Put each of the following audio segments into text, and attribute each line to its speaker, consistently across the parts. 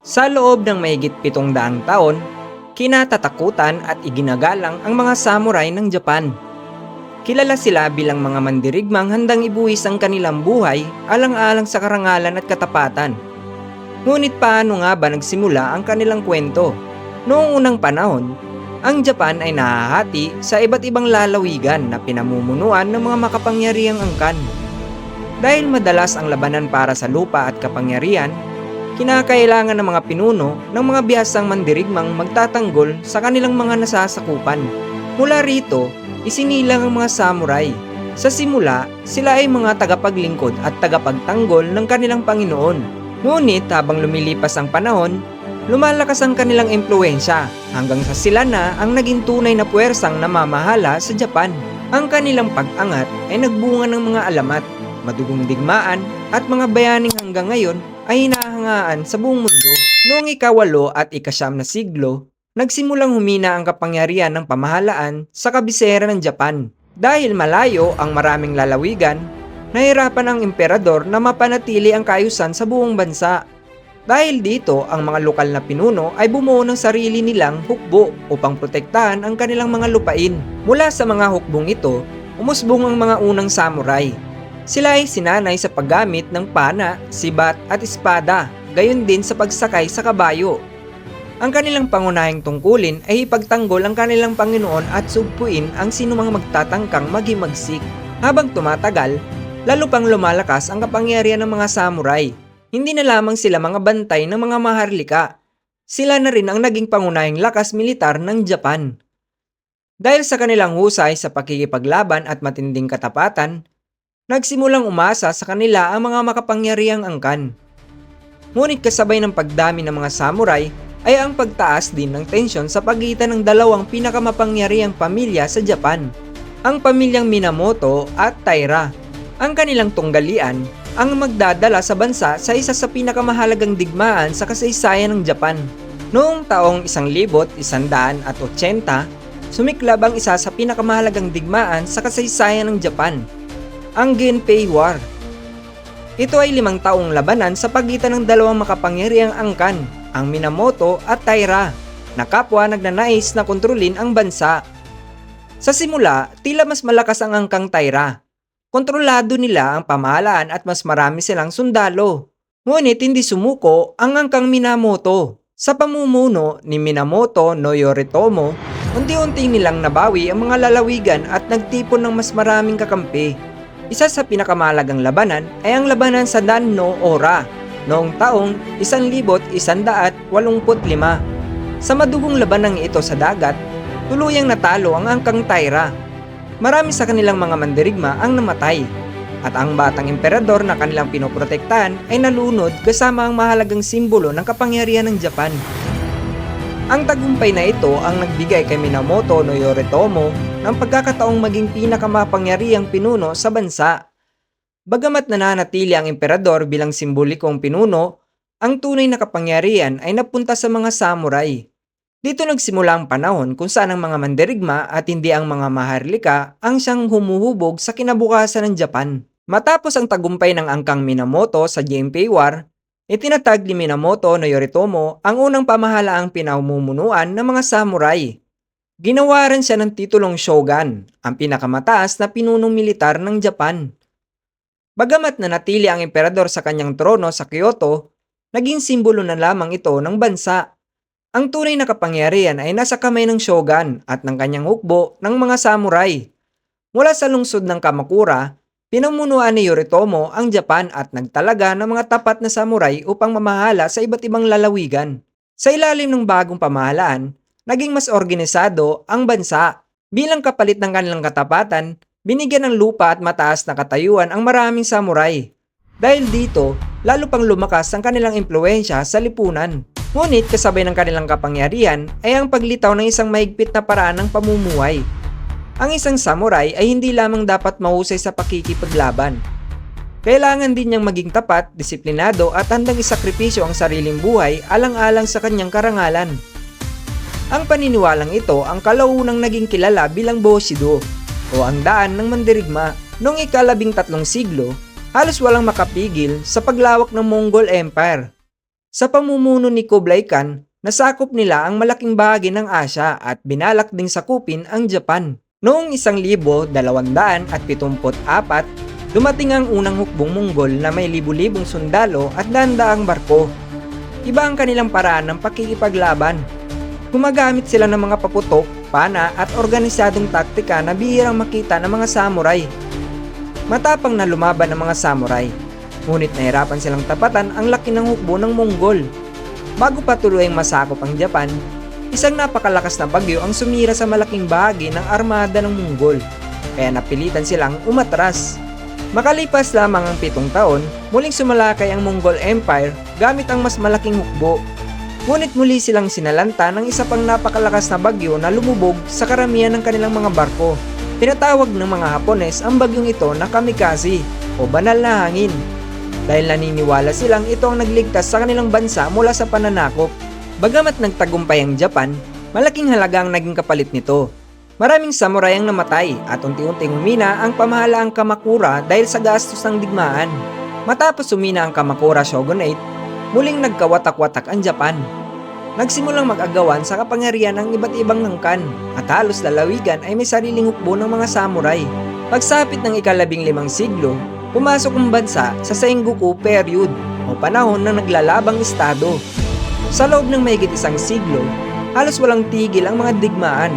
Speaker 1: Sa loob ng mahigit 700 taon, kinatatakutan at iginagalang ang mga samurai ng Japan. Kilala sila bilang mga mandirigmang handang ibuwis ang kanilang buhay alang-alang sa karangalan at katapatan. Ngunit paano nga ba nagsimula ang kanilang kwento? Noong unang panahon, ang Japan ay nahahati sa iba't ibang lalawigan na pinamumunuan ng mga makapangyarihang angkan. Dahil madalas ang labanan para sa lupa at kapangyarihan, kinakailangan ng mga pinuno ng mga bihasang mandirigmang magtatanggol sa kanilang mga nasasakupan. Mula rito, isinilang ang mga samurai. Sa simula, sila ay mga tagapaglingkod at tagapagtanggol ng kanilang Panginoon. Ngunit habang lumilipas ang panahon, lumalakas ang kanilang impluwensya hanggang sa sila na ang naging tunay na puwersang namamahala sa Japan. Ang kanilang pag-angat ay nagbunga ng mga alamat, madugong digmaan at mga bayaning hanggang ngayon ay hinahangaan sa buong mundo. Noong ika-8 at ika-9 na siglo, nagsimulang humina ang kapangyarihan ng pamahalaan sa kabisera ng Japan. Dahil malayo ang maraming lalawigan, nahirapan ang emperador na mapanatili ang kaayusan sa buong bansa. Dahil dito, ang mga lokal na pinuno ay bumuo ng sarili nilang hukbo upang protektahan ang kanilang mga lupain. Mula sa mga hukbong ito, umusbong ang mga unang samurai. Sila ay sinanay sa paggamit ng pana, sibat at espada, gayon din sa pagsakay sa kabayo. Ang kanilang pangunahing tungkulin ay ipagtanggol ang kanilang Panginoon at sugpuin ang sinumang magtatangkang maghimagsik. Habang tumatagal, lalo pang lumalakas ang kapangyarihan ng mga samurai. Hindi na lamang sila mga bantay ng mga maharlika. Sila na rin ang naging pangunahing lakas militar ng Japan. Dahil sa kanilang husay sa pakikipaglaban at matinding katapatan, nagsimulang umasa sa kanila ang mga makapangyarihang angkan. Ngunit kasabay ng pagdami ng mga samurai ay ang pagtaas din ng tensyon sa pagitan ng dalawang pinakamakapangyarihang pamilya sa Japan, ang pamilyang Minamoto at Taira. Ang kanilang tunggalian ang magdadala sa bansa sa isa sa pinakamahalagang digmaan sa kasaysayan ng Japan. Noong taong 1180, sumiklab ang isa sa pinakamahalagang digmaan sa kasaysayan ng Japan, ang Genpei War. Ito ay 5 taong labanan sa pagitan ng dalawang makapangyarihang angkan, ang Minamoto at Taira, na kapwa nagnanais na kontrolin ang bansa. Sa simula, tila mas malakas ang angkang Taira. Kontrolado nila ang pamahalaan at mas marami silang sundalo. Ngunit hindi sumuko ang angkang Minamoto. Sa pamumuno ni Minamoto no Yoritomo, unti-unti nilang nabawi ang mga lalawigan at nagtipon ng mas maraming kakampi. Isa sa pinakamahalagang labanan ay ang labanan sa Dan no Ora noong taong 1185. Sa madugong labanang ito sa dagat, tuluyang natalo ang angkang Taira. Marami sa kanilang mga mandirigma ang namatay, at ang batang emperador na kanilang pinoprotektahan ay nalunod kasama ang mahalagang simbolo ng kapangyarihan ng Japan. Ang tagumpay na ito ang nagbigay kay Minamoto no Yoritomo ng pagkakataong maging pinakamapangyarihang pinuno sa bansa. Bagamat nananatili ang emperador bilang simbolikong pinuno, ang tunay na kapangyarihan ay napunta sa mga samurai. Dito nagsimula ang panahon kung saan ang mga mandirigma at hindi ang mga maharlika ang siyang humuhubog sa kinabukasan ng Japan. Matapos ang tagumpay ng angkang Minamoto sa Genpei War, itinatag ni Minamoto no Yoritomo ang unang pamahalaang pinamumunuan ng mga samurai. Ginawaran siya ng titulong shogun, ang pinakamataas na pinunong militar ng Japan. Bagamat nanatili ang emperador sa kanyang trono sa Kyoto, naging simbolo na lamang ito ng bansa. Ang tunay na kapangyarihan ay nasa kamay ng shogun at ng kanyang hukbo ng mga samurai. Mula sa lungsod ng Kamakura, pinamunuan ni Yoritomo ang Japan at nagtalaga ng mga tapat na samurai upang mamahala sa iba't ibang lalawigan. Sa ilalim ng bagong pamahalaan, naging mas organisado ang bansa. Bilang kapalit ng kanilang katapatan, binigyan ng lupa at mataas na katayuan ang maraming samurai. Dahil dito, lalo pang lumakas ang kanilang impluwensya sa lipunan. Ngunit kasabay ng kanilang kapangyarihan ay ang paglitaw ng isang mahigpit na paraan ng pamumuhay. Ang isang samurai ay hindi lamang dapat mahusay sa pakikipaglaban. Kailangan din niyang maging tapat, disiplinado at handang isakripisyo ang sariling buhay alang-alang sa kanyang karangalan. Ang paniniwalang ito ang kalaunang naging kilala bilang Bushido o ang daan ng mandirigma. Noong ika-13 siglo, halos walang makapigil sa paglawak ng Mongol Empire. Sa pamumuno ni Kublai Khan, nasakop nila ang malaking bahagi ng Asya at binalak ding sakupin ang Japan. Noong 1274, dumating ang unang hukbong Monggol na may libu-libong sundalo at daan-daang barko. Iba ang kanilang paraan ng pakikipaglaban. Gumagamit sila ng mga paputok, pana at organisadong taktika na bihirang makita ng mga samurai. Matapang na lumaban ang mga samurai, ngunit nahirapan silang tapatan ang laki ng hukbo ng Monggol. Bago pa tuluyang masakop ang Japan, isang napakalakas na bagyo ang sumira sa malaking bahagi ng armada ng Monggol, kaya napilitan silang umatras. Makalipas lamang ang 7 taon, muling sumalakay ang Mongol Empire gamit ang mas malaking hukbo. Ngunit muli silang sinalanta ng isa pang napakalakas na bagyo na lumubog sa karamihan ng kanilang mga barko. Tinatawag ng mga Hapones ang bagyong ito na kamikaze o banal na hangin, dahil naniniwala silang ito ang nagligtas sa kanilang bansa mula sa pananakop. Bagamat nagtagumpay ang Japan, malaking halaga ang naging kapalit nito. Maraming samurai ang namatay at unti-unting humina ang pamahalaang Kamakura dahil sa gastos ng digmaan. Matapos humina ang Kamakura Shogunate, muling nagkawatak-watak ang Japan. Nagsimulang mag-agawan sa kapangyarihan ng iba't ibang angkan at halos lalawigan ay may sariling hukbo ng mga samurai. Pagsapit ng ika-15 siglo, pumasok ang bansa sa Sengoku period o panahon ng naglalabang estado. Sa loob ng mahigit 1 siglo, halos walang tigil ang mga digmaan.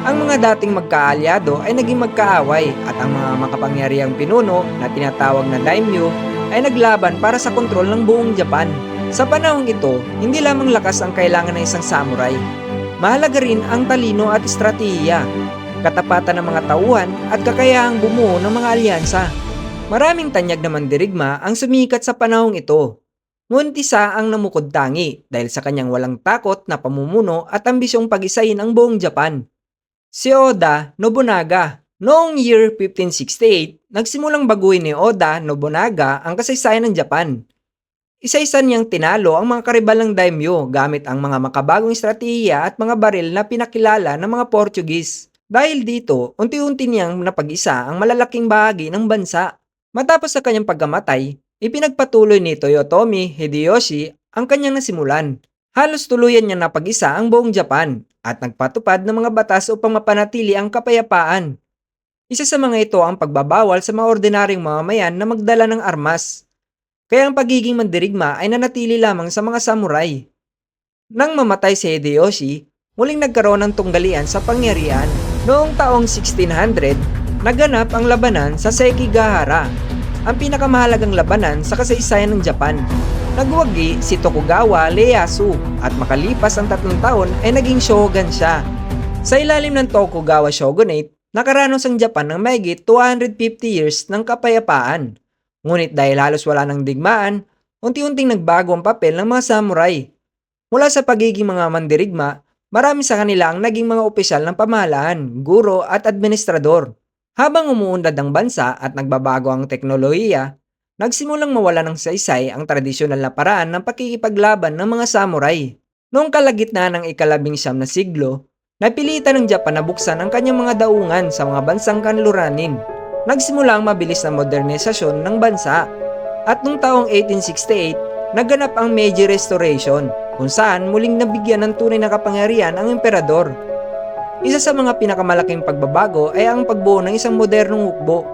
Speaker 1: Ang mga dating magkaalyado ay naging magkaaway at ang mga makapangyarihang pinuno na tinatawag na daimyo ay naglaban para sa kontrol ng buong Japan. Sa panahong ito, hindi lamang lakas ang kailangan ng isang samurai. Mahalaga rin ang talino at estratehiya, katapatan ng mga tauhan at kakayahang bumuo ng mga alyansa. Maraming tanyag na mandirigma ang sumikat sa panahong ito. Ngunit isa ang namukod-tangi dahil sa kanyang walang takot na pamumuno at ambisyong pag-isahin ang buong Japan. Si Oda Nobunaga. Noong year 1568, nagsimulang baguhin ni Oda Nobunaga ang kasaysayan ng Japan. Isa-isa niyang tinalo ang mga karibalang daimyo gamit ang mga makabagong estratehiya at mga baril na pinakilala ng mga Portuguese. Dahil dito, unti-unti niyang napag-isa ang malalaking bahagi ng bansa. Matapos sa kanyang pagkamatay, ipinagpatuloy ni Toyotomi Hideyoshi ang kanyang nasimulan. Halos tuluyan niya napag-isa ang buong Japan at nagpatupad ng mga batas upang mapanatili ang kapayapaan. Isa sa mga ito ang pagbabawal sa mga ordinaryong mamamayan na magdala ng armas. Kaya ang pagiging mandirigma ay nanatili lamang sa mga samurai. Nang mamatay si Hideyoshi, muling nagkaroon ng tunggalian sa pangyarihan. Noong taong 1600, naganap ang labanan sa Sekigahara, ang pinakamahalagang labanan sa kasaysayan ng Japan. Nagwagi si Tokugawa Ieyasu at makalipas ang 3 taon ay naging shogun siya. Sa ilalim ng Tokugawa Shogunate, nakaranos ang Japan ng mahigit 250 years ng kapayapaan. Ngunit dahil halos wala ng digmaan, unti-unting nagbago ang papel ng mga samurai. Mula sa pagiging mga mandirigma, marami sa kanila ang naging mga opisyal ng pamahalaan, guro at administrador. Habang umuunlad ang bansa at nagbabago ang teknolohiya, nagsimulang mawala ng saysay ang tradisyonal na paraan ng pakikipaglaban ng mga samurai. Noong kalagitnaan ng ika-19 na siglo, napilitan ng Japan na buksan ang kanyang mga daungan sa mga bansang kanluranin. Nagsimula ang mabilis na modernisasyon ng bansa at noong taong 1868, naganap ang Meiji Restoration kung saan muling nabigyan ng tunay na kapangyarihan ang emperador. Isa sa mga pinakamalaking pagbabago ay ang pagbuo ng isang modernong hukbo.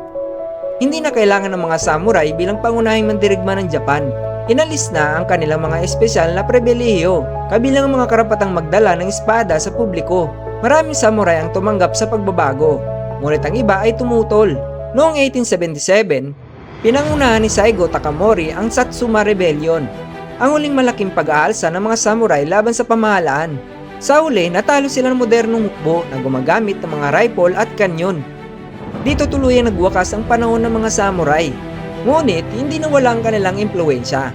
Speaker 1: Hindi na kailangan ng mga samurai bilang pangunahing mandirigma ng Japan. Inalis na ang kanilang mga espesyal na pribilehiyo, kabilang ang mga karapatang magdala ng espada sa publiko. Maraming samurai ang tumanggap sa pagbabago, ngunit ang iba ay tumutol. Noong 1877, pinangunahan ni Saigo Takamori ang Satsuma Rebellion, ang huling malaking pag-aalsa ng mga samurai laban sa pamahalaan. Sa huli, natalo sila ng modernong hukbo na gumagamit ng mga rifle at kanyon. Dito tuluyang nagwakas ang panahon ng mga samurai. Ngunit, hindi nawala ang kanilang impluwensya.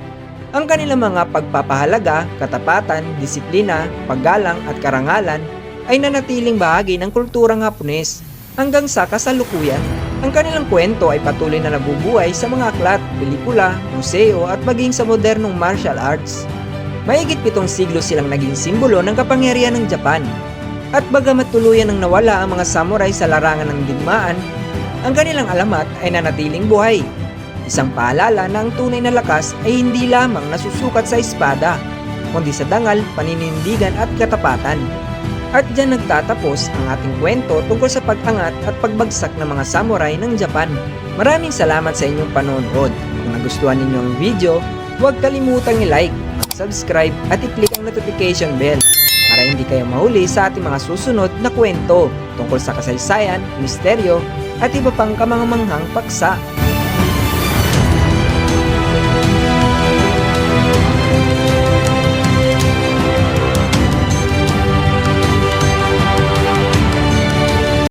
Speaker 1: Ang kanilang mga pagpapahalaga, katapatan, disiplina, paggalang at karangalan ay nanatiling bahagi ng kulturang Hapones hanggang sa kasalukuyan. Ang kanilang kwento ay patuloy na nabubuhay sa mga aklat, pelikula, museo at maging sa modernong martial arts. Mahigit 7 siglo silang naging simbolo ng kapangyarihan ng Japan. At bagamat tuluyan nang nawala ang mga samurai sa larangan ng digmaan, ang kanilang alamat ay nanatiling buhay. Isang paalala na ang tunay na lakas ay hindi lamang nasusukat sa espada, kundi sa dangal, paninindigan at katapatan. At diyan nagtatapos ang ating kwento tungkol sa pag-angat at pagbagsak ng mga samurai ng Japan. Maraming salamat sa inyong panonood. Kung nagustuhan ninyo ang video, huwag kalimutang i-like, mag-subscribe at i-click ang notification bell para hindi kayo mahuli sa ating mga susunod na kwento tungkol sa kasaysayan, misteryo at iba pang kamangamanghang paksa.